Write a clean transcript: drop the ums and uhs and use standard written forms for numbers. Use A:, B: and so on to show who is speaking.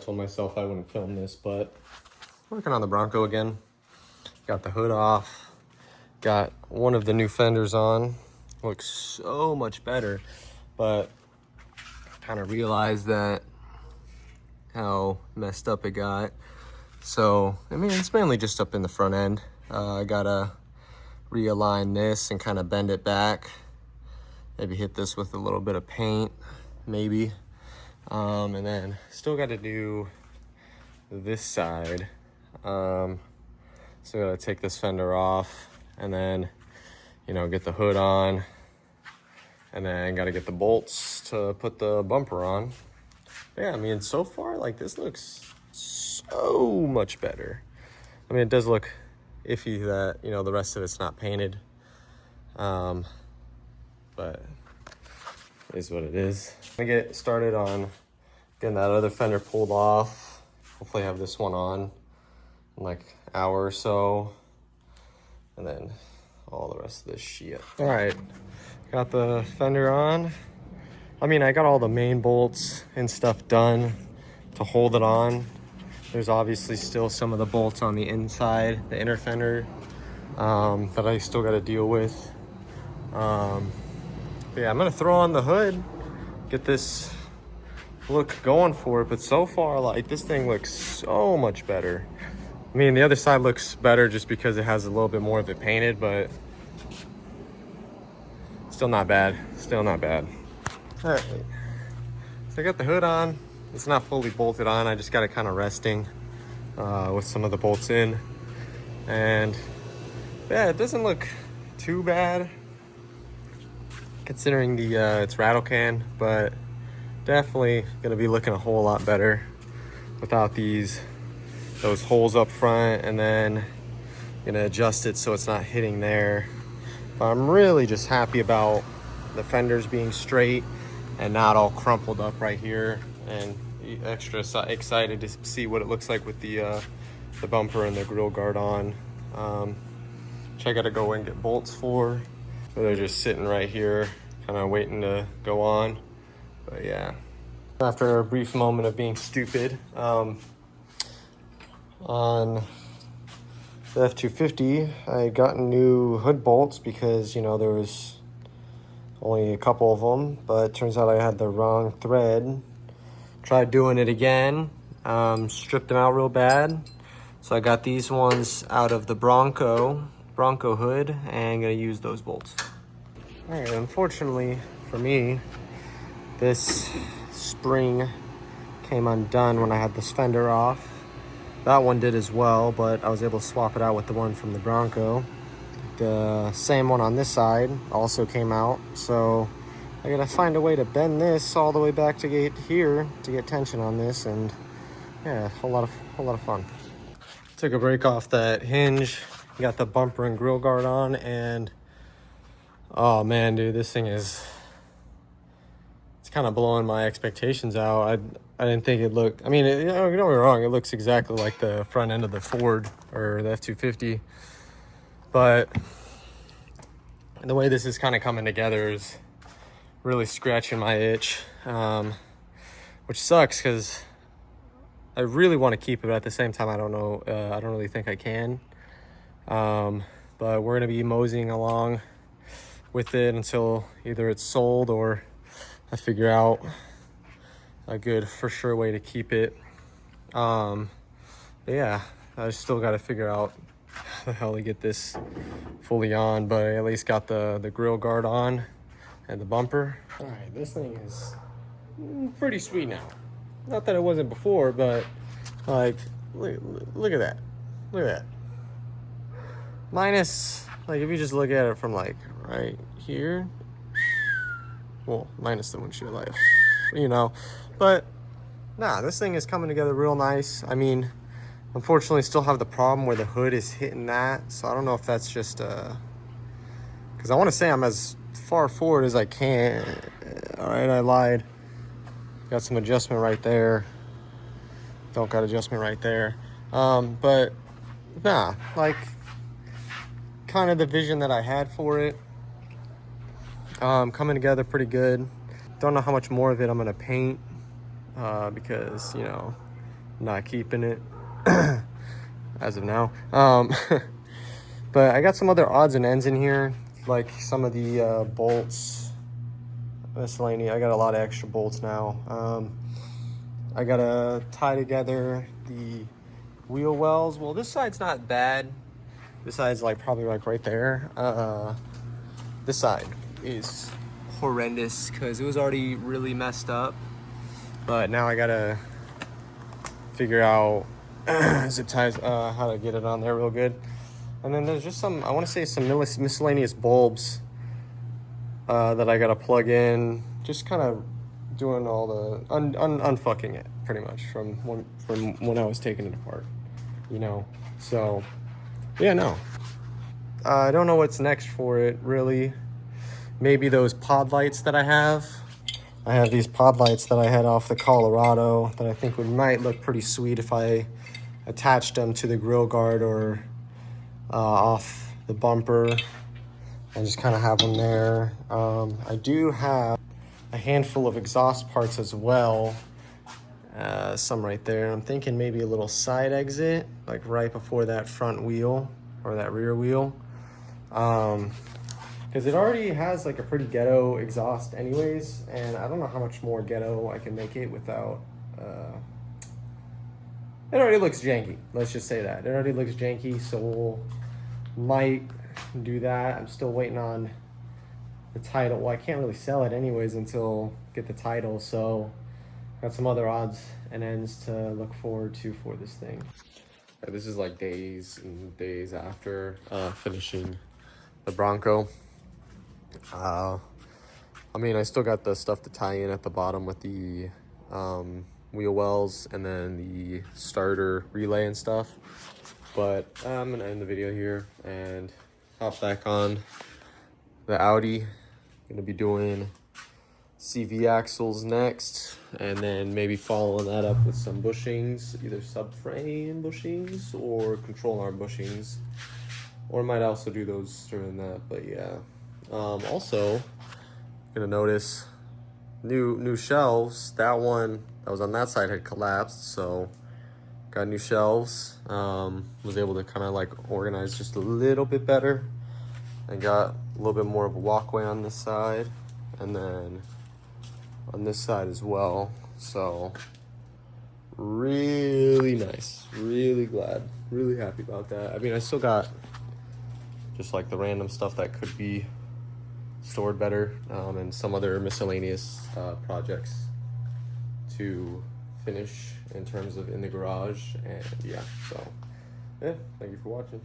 A: Told myself I wouldn't film this, but working on the Bronco again. Got the hood off. Got one of the new fenders on. Looks so much better, but kind of realized that how messed up it got. So, I mean, it's mainly just up in the front end. I gotta realign this and kind of bend it back. Maybe hit this with a little bit of paint, maybe. And then still got to do this side. So gotta take this fender off and then, you know, get the hood on, and then gotta get the bolts to put the bumper on. But yeah, I mean, so far, like, this looks so much better. I mean, it does look iffy that, you know, the rest of it's not painted. But it is what it is. I'm gonna get started on getting that other fender pulled off. Hopefully have this one on in like an hour or so. And then all the rest of this shit. All right, got the fender on. I mean, I got all the main bolts and stuff done to hold it on. There's obviously still some of the bolts on the inside, the inner fender, that I still got to deal with. But yeah, I'm gonna throw on the hood, get this look going for it. But so far, like, this thing looks so much better. I mean, the other side looks better just because it has a little bit more of it painted, but still not bad. Still not bad. All right, so I got the hood on. It's not fully bolted on. I just got it kind of resting with some of the bolts in. And yeah, it doesn't look too bad considering the it's rattle can, but definitely gonna be looking a whole lot better without those holes up front, and then gonna adjust it so it's not hitting there. But I'm really just happy about the fenders being straight and not all crumpled up right here, and extra excited to see what it looks like with the bumper and the grill guard on, which I gotta go and get bolts for. So they're just sitting right here, kind of waiting to go on. But yeah, after a brief moment of being stupid, on the F-250, I got new hood bolts because, you know, there was only a couple of them, but it turns out I had the wrong thread. Tried doing it again, stripped them out real bad. So I got these ones out of the Bronco hood, and gonna use those bolts. All right, unfortunately for me, this spring came undone when I had this fender off. That one did as well, but I was able to swap it out with the one from the Bronco. The same one on this side also came out, so I gotta find a way to bend this all the way back to get here to get tension on this, and yeah, a whole lot of fun. Took a break off that hinge, got the bumper and grill guard on, and oh man, dude, this thing is, it's kind of blowing my expectations out. I didn't think it looked, I mean, you know, don't get me wrong, it looks exactly like the front end of the Ford or the F-250, but the way this is kind of coming together is really scratching my itch, which sucks because I really want to keep it, but at the same time, I don't know, I don't really think I can. But we're going to be moseying along with it until either it's sold or I figure out a good for sure way to keep it. But yeah, I still got to figure out how the hell to get this fully on, but I at least got the grill guard on and the bumper. All right, this thing is pretty sweet now. Not that it wasn't before, but like, look at that. Look at that. Minus, like, if you just look at it from like right here, well, minus the windshield light, you know, but nah, this thing is coming together real nice. I mean, unfortunately, still have the problem where the hood is hitting that, so I don't know if that's just because I want to say I'm as far forward as I can. All right, I lied. Got some adjustment right there. Don't got adjustment right there. But nah, like, kind of the vision that I had for it. Coming together pretty good. Don't know how much more of it I'm gonna paint because, you know, not keeping it as of now. But I got some other odds and ends in here, like some of the bolts, miscellaneous. I got a lot of extra bolts now. I gotta tie together the wheel wells. Well, this side's not bad. This side's like probably like right there. This side is horrendous because it was already really messed up. But now I gotta figure out zip ties, how to get it on there real good. And then there's just some, I want to say some miscellaneous bulbs that I gotta plug in. Just kind of doing all the unfucking it pretty much from when I was taking it apart, you know. So yeah, no, I don't know what's next for it really. Maybe those pod lights that I have. I have these pod lights that I had off the Colorado that I think might look pretty sweet if I attached them to the grill guard or off the bumper and just kind of have them there. I do have a handful of exhaust parts as well. Some right there. I'm thinking maybe a little side exit, like right before that front wheel or that rear wheel. Because it already has like a pretty ghetto exhaust anyways, and I don't know how much more ghetto I can make it without, it already looks janky, let's just say that. It already looks janky, so might do that. I'm still waiting on the title. Well, I can't really sell it anyways until get the title, so got some other odds and ends to look forward to for this thing. This is like days and days after finishing the Bronco. I mean, I still got the stuff to tie in at the bottom with the wheel wells and then the starter relay and stuff. But I'm gonna end the video here and hop back on the Audi. Gonna be doing CV axles next, and then maybe following that up with some bushings, either subframe bushings or control arm bushings, or might also do those during that. But yeah, also gonna notice new shelves. That one that was on that side had collapsed, so got new shelves. Was able to kind of like organize just a little bit better, and got a little bit more of a walkway on this side, and then on this side as well. So really nice, really glad, really happy about that. I mean, I still got just like the random stuff that could be stored better, and some other miscellaneous projects to finish in terms of in the garage. And yeah, so yeah, thank you for watching.